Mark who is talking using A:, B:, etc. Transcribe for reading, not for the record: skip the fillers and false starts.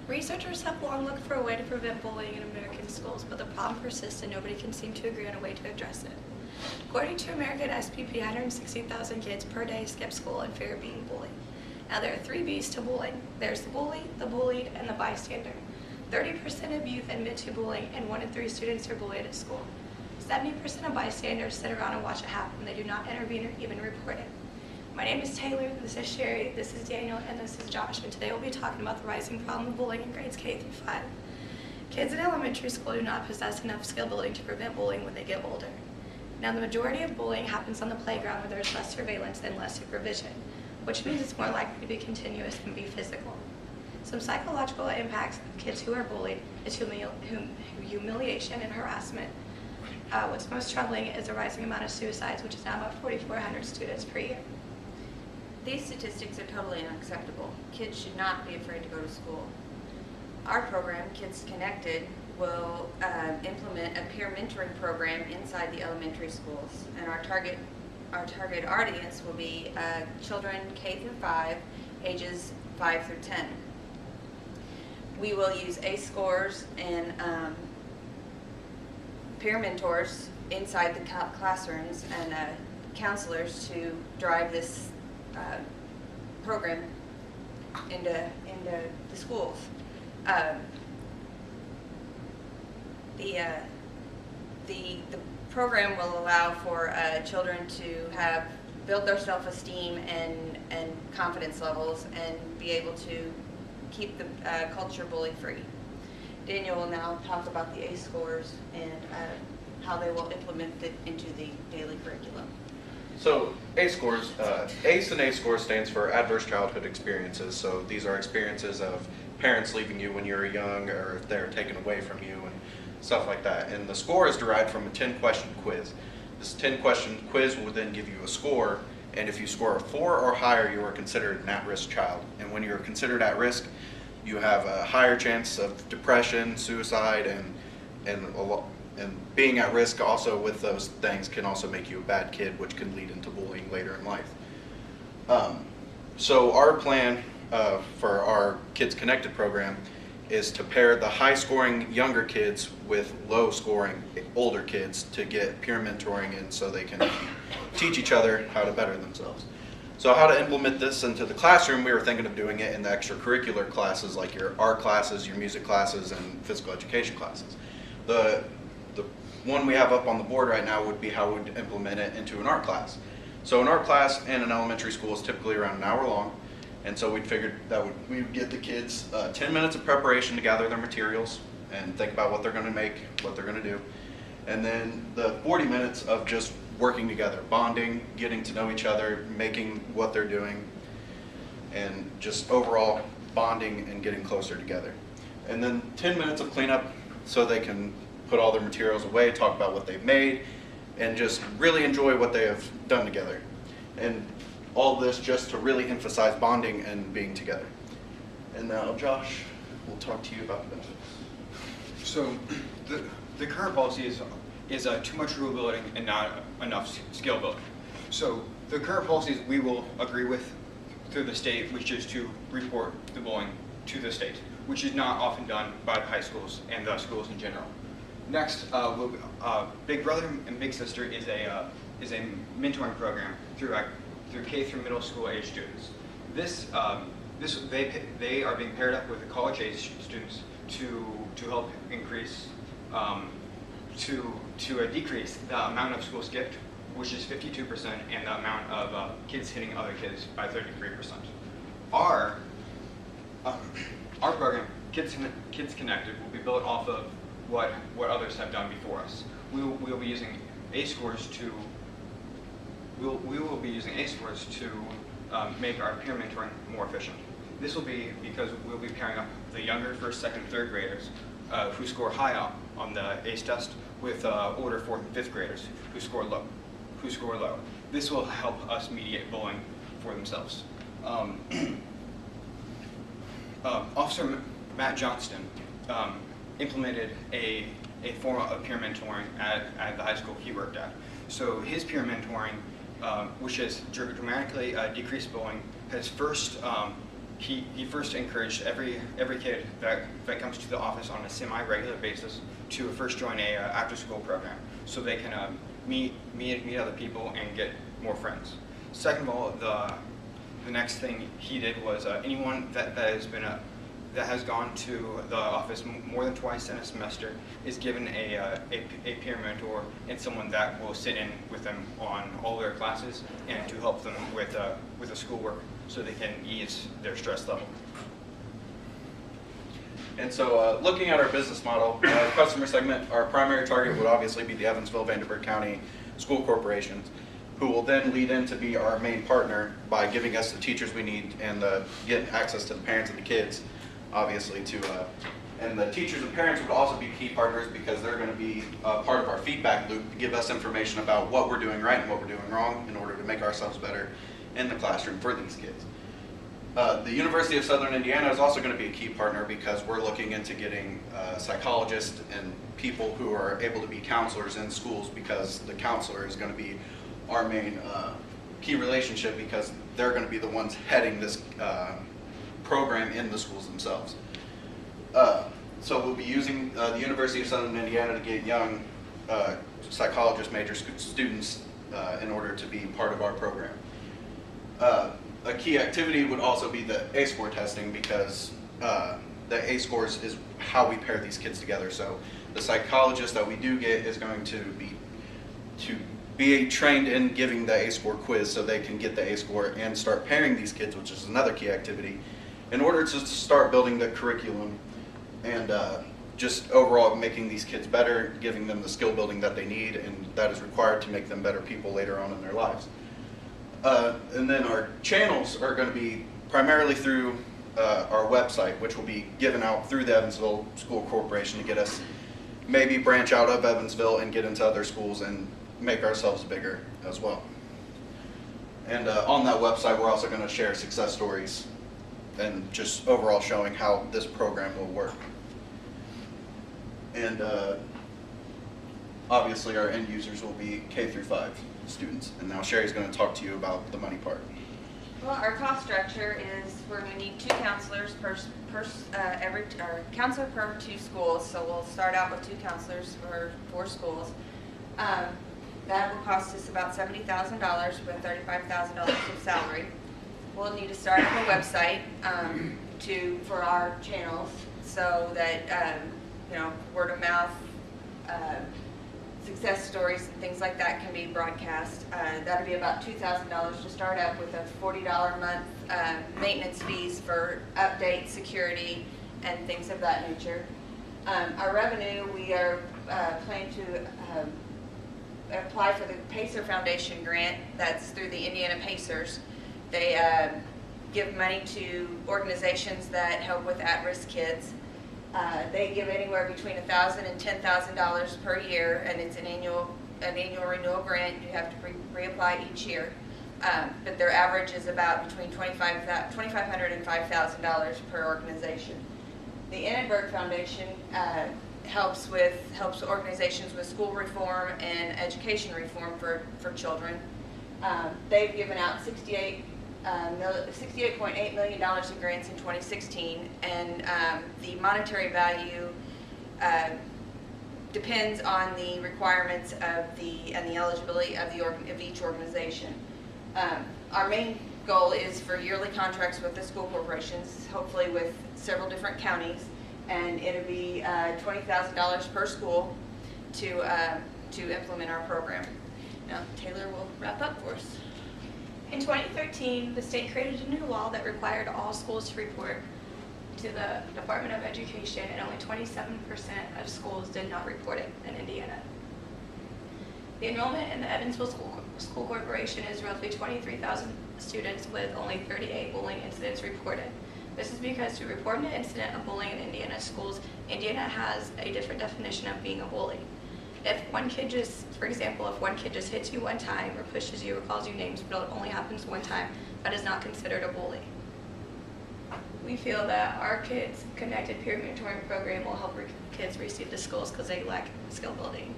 A: Researchers have long looked for a way to prevent bullying in American schools, but the problem persists and nobody can seem to agree on a way to address it. According to American SPP, 160,000 kids per day skip school in fear of being bullied. Now there are 3 B's to bullying. There's the bully, the bullied, and the bystander. 30% of youth admit to bullying, and 1 in 3 students are bullied at school. 70% of bystanders sit around and watch it happen. They do not intervene or even report it. My name is Taylor, this is Sheri, this is Daniel, and this is Josh, and today we'll be talking about the rising problem of bullying in grades K through 5. Kids in elementary school do not possess enough skill building to prevent bullying when they get older. Now the majority of bullying happens on the playground where there's less surveillance and less supervision, which means it's more likely to be continuous and be physical. Some psychological impacts of kids who are bullied is humiliation and harassment. What's most troubling is the rising amount of suicides, which is now about 4,400 students per year.
B: These statistics are totally unacceptable. Kids should not be afraid to go to school. Our program, Kids Connected, will implement a peer mentoring program inside the elementary schools, and our target audience will be children K through 5, ages 5 through 10. We will use ACE scores and peer mentors inside the classrooms and counselors to drive this program into the schools. The program will allow for children to build their self-esteem and confidence levels and be able to keep the culture bully-free. Daniel will now talk about the ACE scores and how they will implement it into the daily curriculum.
C: So ACE scores, ACE and ACE scores stands for Adverse Childhood Experiences. So these are experiences of parents leaving you when you were young, or if they're taken away from you and stuff like that. And the score is derived from a 10-question quiz. This 10-question quiz will then give you a score, and if you score a 4 or higher, you are considered an at-risk child. And when you're considered at risk, you have a higher chance of depression, suicide, and being at risk also with those things can also make you a bad kid, which can lead into bullying later in life. So our plan for our Kids Connected program is to pair the high-scoring younger kids with low-scoring older kids to get peer mentoring in so they can teach each other how to better themselves. So how to implement this into the classroom, we were thinking of doing it in the extracurricular classes like your art classes, your music classes, and physical education classes. The one we have up on the board right now would be how we'd implement it into an art class. So an art class in an elementary school is typically around an hour long, and so we'd figured that we would give the kids 10 minutes of preparation to gather their materials and think about what they're going to make, what they're going to do, and then the 40 minutes of just working together, bonding, getting to know each other, making what they're doing, and just overall bonding and getting closer together. And then 10 minutes of cleanup so they can put all their materials away, talk about what they've made, and just really enjoy what they have done together. And all this just to really emphasize bonding and being together. And now Josh will talk to you about the benefits.
D: So the current policy is too much rule building and not enough skill building. So the current policies we will agree with through the state, which is to report the bullying to the state, which is not often done by the high schools and the schools in general. Next, Big Brother and Big Sister is a mentoring program through K through middle school age students. They are being paired up with the college age students to help increase to decrease the amount of schools skipped, which is 52%, and the amount of kids hitting other kids by 33%. Our program, Kids Connected, will be built off of what others have done before us. We will be using ACE scores to make our peer mentoring more efficient. This will be because we'll be pairing up the younger first, second, and third graders who score high on the ACE test with older fourth and fifth graders who score low. This will help us mediate bullying for themselves. Officer Matt Johnston implemented a form of peer mentoring at the high school he worked at. So his peer mentoring, which has dramatically decreased bullying, has first he first encouraged every kid that comes to the office on a semi-regular basis to first join a after-school program so they can meet other people and get more friends. Second of all, the next thing he did was anyone that has gone to the office more than twice in a semester is given a peer mentor and someone that will sit in with them on all their classes and to help them with the schoolwork so they can ease their stress level.
C: And so looking at our business model, customer segment, our primary target would obviously be the Evansville-Vanderburgh County School Corporations, who will then lead in to be our main partner by giving us the teachers we need and getting access to the parents and the kids, obviously, and the teachers and parents would also be key partners because they're going to be part of our feedback loop to give us information about what we're doing right and what we're doing wrong in order to make ourselves better in the classroom for these kids. The University of Southern Indiana is also going to be a key partner because we're looking into getting psychologists and people who are able to be counselors in schools, because the counselor is going to be our main key relationship because they're going to be the ones heading this program in the schools themselves. So we'll be using the University of Southern Indiana to get young psychologist major students in order to be part of our program. A key activity would also be the A-score testing because the A-scores is how we pair these kids together. So the psychologist that we do get is going to be trained in giving the A-score quiz so they can get the A-score and start pairing these kids, which is another key activity, in order to start building the curriculum and just overall making these kids better, giving them the skill building that they need and that is required to make them better people later on in their lives. And then our channels are going to be primarily through our website, which will be given out through the Evansville School Corporation to get us maybe branch out of Evansville and get into other schools and make ourselves bigger as well. And on that website, we're also going to share success stories and just overall showing how this program will work. And obviously our end users will be K through 5 students. And now Sheri's going to talk to you about the money part.
B: Well, our cost structure is we're going to need 2 counselors per counselor per 2 schools. So we'll start out with 2 counselors for 4 schools. That will cost us about $70,000 with $35,000 of salary. We'll need to start up a website for our channels so that word of mouth, success stories, and things like that can be broadcast. That'll be about $2,000 to start up with a $40 a month maintenance fees for updates, security, and things of that nature. Our revenue, we are planning to apply for the Pacer Foundation grant. That's through the Indiana Pacers. They give money to organizations that help with at-risk kids. They give anywhere between $1,000 and $10,000 per year, and it's an annual renewal grant. You have to reapply each year. But their average is about between $2,500 and $5,000 per organization. The Annenberg Foundation helps organizations with school reform and education reform for children. They've given out $68.8 million in grants in 2016, and the monetary value depends on the requirements and the eligibility of each organization. Our main goal is for yearly contracts with the school corporations, hopefully with several different counties, and it'll be $20,000 per school to implement our program. Now Taylor will wrap up for us.
A: In 2013, the state created a new law that required all schools to report to the Department of Education, and only 27% of schools did not report it in Indiana. The enrollment in the Evansville School Corporation is roughly 23,000 students with only 38 bullying incidents reported. This is because to report an incident of bullying in Indiana schools, Indiana has a different definition of being a bully. If one kid for example, if one kid just hits you one time or pushes you or calls you names, but it only happens one time, that is not considered a bully. We feel that our Kids Connected Peer Mentoring Program will help kids receive the schools because they lack skill building.